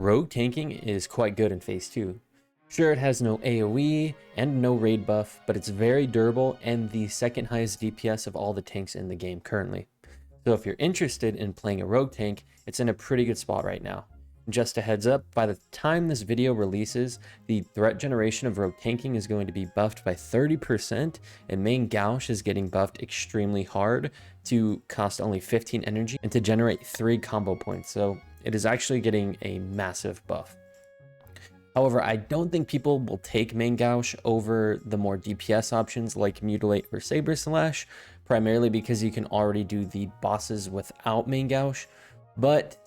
Rogue tanking is quite good in phase 2. Sure, it has no AoE and no raid buff, but it's very durable and the second highest DPS of all the tanks in the game currently. So if you're interested in playing a rogue tank, it's in a pretty good spot right now. Just a heads up, by the time this video releases, the threat generation of rogue tanking is going to be buffed by 30%, and main Gauche is getting buffed extremely hard to cost only 15 energy and to generate 3 combo points, so it is actually getting a massive buff. However, I don't think people will take main Gauche over the more DPS options like Mutilate or Saber Slash, primarily because you can already do the bosses without main Gauche, but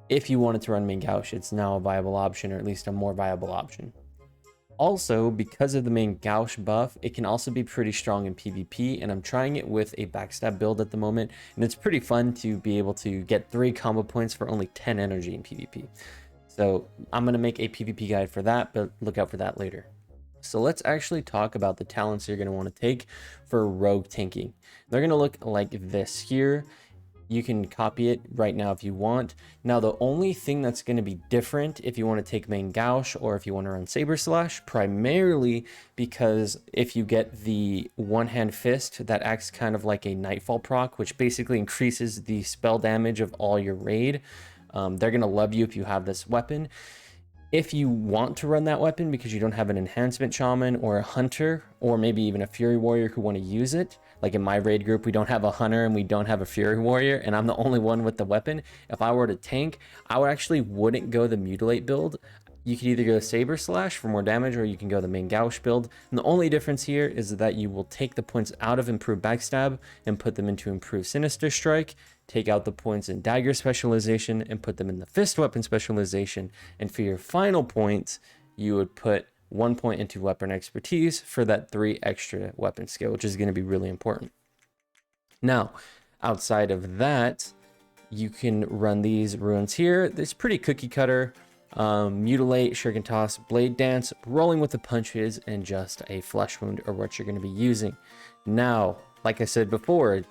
if you wanted to run main Gauche, it's now a viable option, or at least a more viable option. Also, because of the main Gauche buff, it can also be pretty strong in PvP, and I'm trying it with a backstab build at the moment, and it's pretty fun to be able to get 3 combo points for only 10 energy in PvP. So I'm going to make a PvP guide for that, but look out for that later. So let's actually talk about the talents you're going to want to take for rogue tanking. They're going to look like this here. You can copy it right now if you want. Now, the only thing that's going to be different if you want to take main Gauche or if you want to run Saber Slash, primarily because if you get the one-hand fist that acts kind of like a Nightfall proc, which basically increases the spell damage of all your raid, they're going to love you if you have this weapon. If you want to run that weapon because you don't have an enhancement shaman or a hunter, or maybe even a fury warrior who want to use it, like in my raid group, we don't have a hunter and we don't have a fury warrior, and I'm the only one with the weapon. If I were to tank, I wouldn't go the mutilate build. You could either go Saber Slash for more damage, or you can go the main Gauche build. And the only difference here is that you will take the points out of improved backstab and put them into improved sinister strike, take out the points in dagger specialization and put them in the fist weapon specialization, and for your final points, you would put 1 point into weapon expertise for that 3 extra weapon skill, which is going to be really important. Now, outside of that, you can run these runes here. It's pretty cookie cutter. Mutilate, Shuriken Toss, Blade Dance, Rolling with the Punches, and just a Flesh Wound are what you're going to be using. Now, like I said before,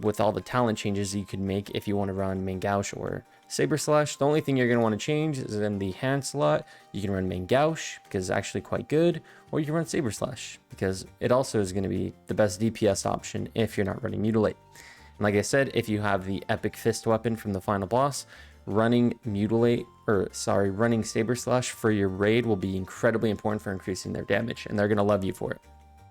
with all the talent changes you can make if you want to run main Gauche or Saber Slash, the only thing you're going to want to change is in the hand slot. You can run main Gauche because it's actually quite good, or you can run Saber Slash because it also is going to be the best DPS option if you're not running Mutilate. And like I said, if you have the epic fist weapon from the final boss, running Saber Slash for your raid will be incredibly important for increasing their damage, and they're going to love you for it.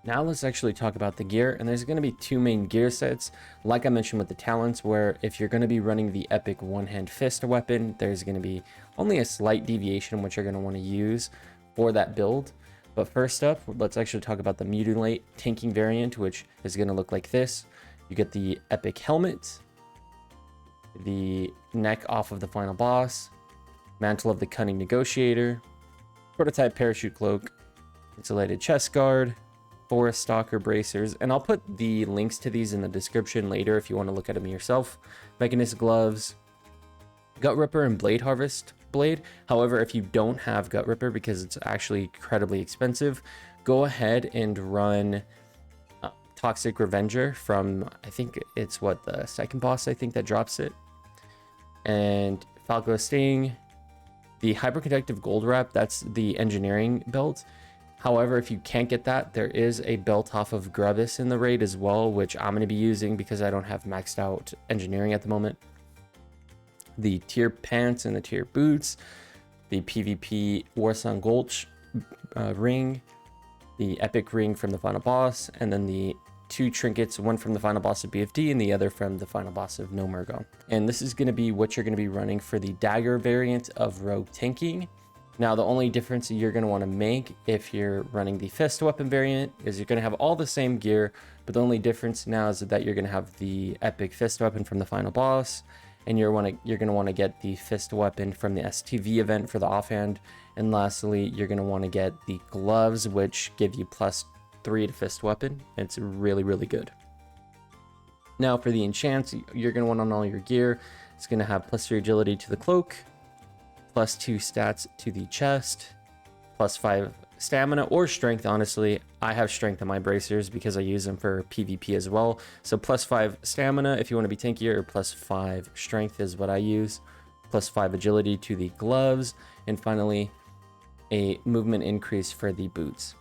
Now let's actually talk about the gear, and there's going to be 2 main gear sets, like I mentioned with the talents, where if you're going to be running the epic one-hand fist weapon, there's going to be only a slight deviation which you're going to want to use for that build. But first up, let's actually talk about the Mutilate tanking variant, which is going to look like this. You get the epic helmet, the neck off of the final boss, mantle of the cunning negotiator, prototype parachute cloak, insulated chest guard, forest stalker bracers, and I'll put the links to these in the description later if you want to look at them yourself. Mechanist gloves, gut ripper, and blade harvest blade. However, if you don't have gut ripper because it's actually incredibly expensive, go ahead and run toxic revenger from, I think it's what, the second boss, I think, that drops it, and Falco Sting. The hyperconductive gold wrap, that's the engineering belt. However, if you can't get that, there is a belt off of Grubis in the raid as well, which I'm going to be using because I don't have maxed out engineering at the moment. The tier pants and the tier boots, the PvP Warsong Gulch ring, the epic ring from the final boss, and then the 2 trinkets, one from the final boss of BFD and the other from the final boss of No Murgon. And this is going to be what you're going to be running for the dagger variant of rogue tanking. Now, the only difference you're going to want to make if you're running the fist weapon variant is you're going to have all the same gear, but the only difference now is that you're going to have the epic fist weapon from the final boss, and you're going to want to get the fist weapon from the STV event for the offhand. And lastly, you're going to want to get the gloves, which give you +3 to fist weapon. It's really, really good. Now, for the enchants, you're going to want on all your gear. It's going to have +3 agility to the cloak, +2 stats to the chest, +5 stamina or strength. Honestly, I have strength on my bracers because I use them for PvP as well. So +5 stamina if you want to be tankier, or +5 strength is what I use. +5 agility to the gloves, and finally a movement increase for the boots.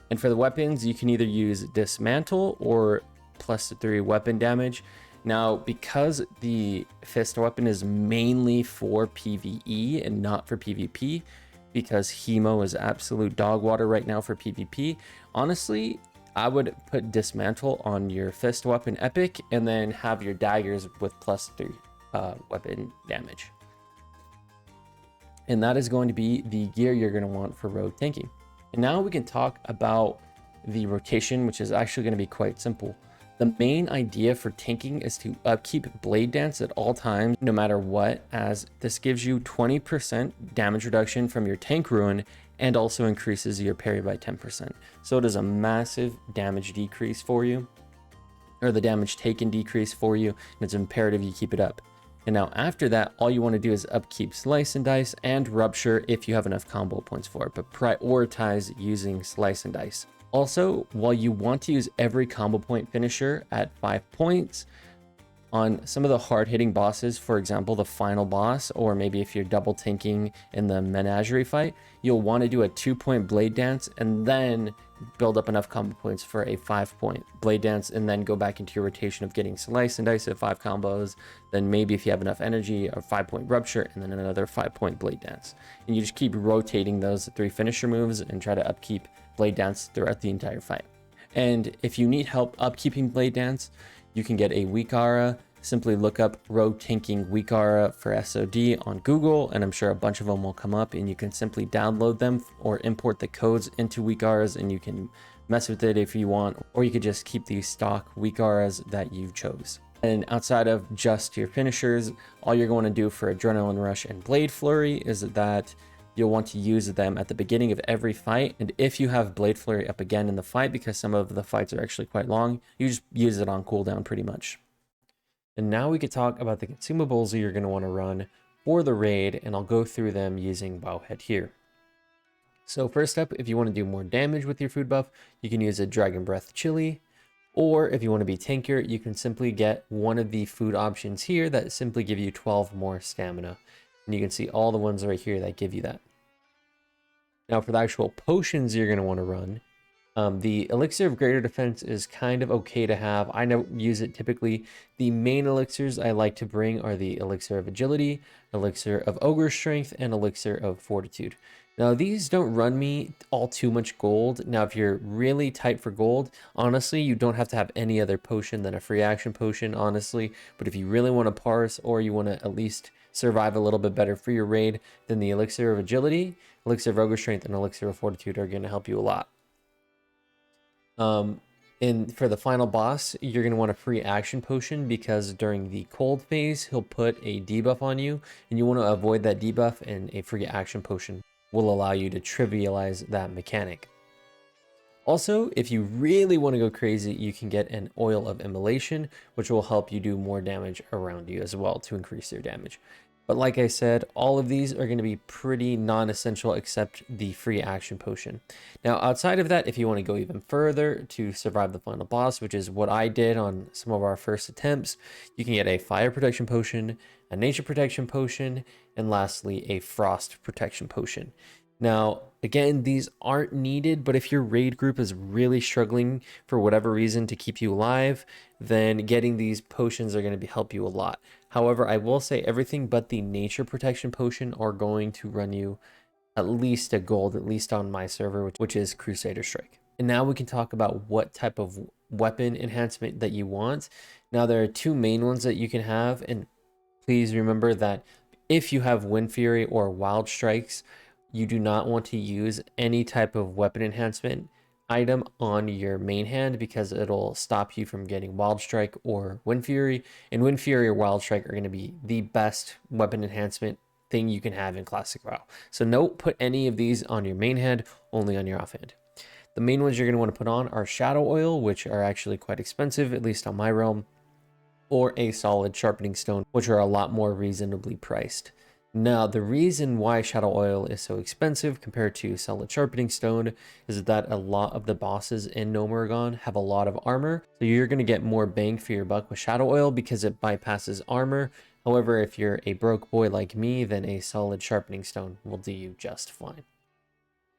And for the weapons, you can either use dismantle or +3 weapon damage. Now, because the fist weapon is mainly for PvE and not for PvP, because Hemo is absolute dog water right now for PvP, honestly, I would put dismantle on your fist weapon epic and then have your daggers with +3 weapon damage. And that is going to be the gear you're going to want for rogue tanking. And now we can talk about the rotation, which is actually going to be quite simple. The main idea for tanking is to upkeep Blade Dance at all times, no matter what, as this gives you 20% damage reduction from your tank ruin and also increases your parry by 10%. So it is a massive damage decrease for you, or the damage taken decrease for you, and it's imperative you keep it up. And now after that, all you want to do is upkeep Slice and Dice and Rupture if you have enough combo points for it, but prioritize using Slice and Dice. Also, while you want to use every combo point finisher at 5 points, on some of the hard-hitting bosses, for example, the final boss, or maybe if you're double tanking in the menagerie fight, you'll want to do a 2-point Blade Dance and then build up enough combo points for a 5-point Blade Dance, and then go back into your rotation of getting Slice and Dice at 5 combos, then maybe if you have enough energy, a 5-point Rupture, and then another 5-point Blade Dance. And you just keep rotating those 3 finisher moves and try to upkeep Blade Dance throughout the entire fight. And if you need help upkeeping Blade Dance, you can get a weak aura. Simply look up rogue tanking weak aura for SOD on Google, and I'm sure a bunch of them will come up, and you can simply download them or import the codes into weak auras, and you can mess with it if you want, or you could just keep these stock weak auras that you chose. And outside of just your finishers, all you're going to do for Adrenaline Rush and Blade Flurry is that you'll want to use them at the beginning of every fight, and if you have Blade Flurry up again in the fight, because some of the fights are actually quite long, you just use it on cooldown pretty much. And now we could talk about the consumables that you're going to want to run for the raid, and I'll go through them using Bowhead here. So first up, if you want to do more damage with your food buff, you can use a Dragon Breath Chili, or if you want to be tankier, you can simply get one of the food options here that simply give you 12 more stamina. And you can see all the ones right here that give you that. Now for the actual potions you're going to want to run, the Elixir of Greater Defense is kind of okay to have. I don't use it typically. The main elixirs I like to bring are the Elixir of Agility, Elixir of Ogre Strength, and Elixir of Fortitude. Now these don't run me all too much gold. Now if you're really tight for gold, honestly, you don't have to have any other potion than a free action potion, honestly. But if you really want to parse, or you want to at least survive a little bit better for your raid, then the Elixir of Agility, Elixir of Ogre Strength, and Elixir of Fortitude are going to help you a lot. And for the final boss, you're going to want a free action potion, because during the cold phase, he'll put a debuff on you, and you want to avoid that debuff, and a free action potion will allow you to trivialize that mechanic. Also, if you really want to go crazy, you can get an Oil of Immolation, which will help you do more damage around you as well to increase your damage. But like I said, all of these are going to be pretty non-essential except the free action potion. Now, outside of that, if you want to go even further to survive the final boss, which is what I did on some of our first attempts, you can get a fire protection potion, a nature protection potion, and lastly, a frost protection potion. Now, again, these aren't needed, but if your raid group is really struggling for whatever reason to keep you alive, then getting these potions are going to help you a lot. However, I will say everything but the nature protection potion are going to run you at least a gold, at least on my server, which is Crusader Strike. And now we can talk about what type of weapon enhancement that you want. Now, there are two main ones that you can have, and please remember that if you have Wind Fury or Wild Strikes, you do not want to use any type of weapon enhancement item on your main hand, because it'll stop you from getting Wild Strike or Wind Fury. And Wind Fury or Wild Strike are going to be the best weapon enhancement thing you can have in Classic WoW. So don't put any of these on your main hand, only on your offhand. The main ones you're going to want to put on are Shadow Oil, which are actually quite expensive, at least on my realm, or a Solid Sharpening Stone, which are a lot more reasonably priced. Now, the reason why Shadow Oil is so expensive compared to Solid Sharpening Stone is that a lot of the bosses in Gnomeregan have a lot of armor. So you're going to get more bang for your buck with Shadow Oil because it bypasses armor However, if you're a broke boy like me, then a solid sharpening stone will do you just fine.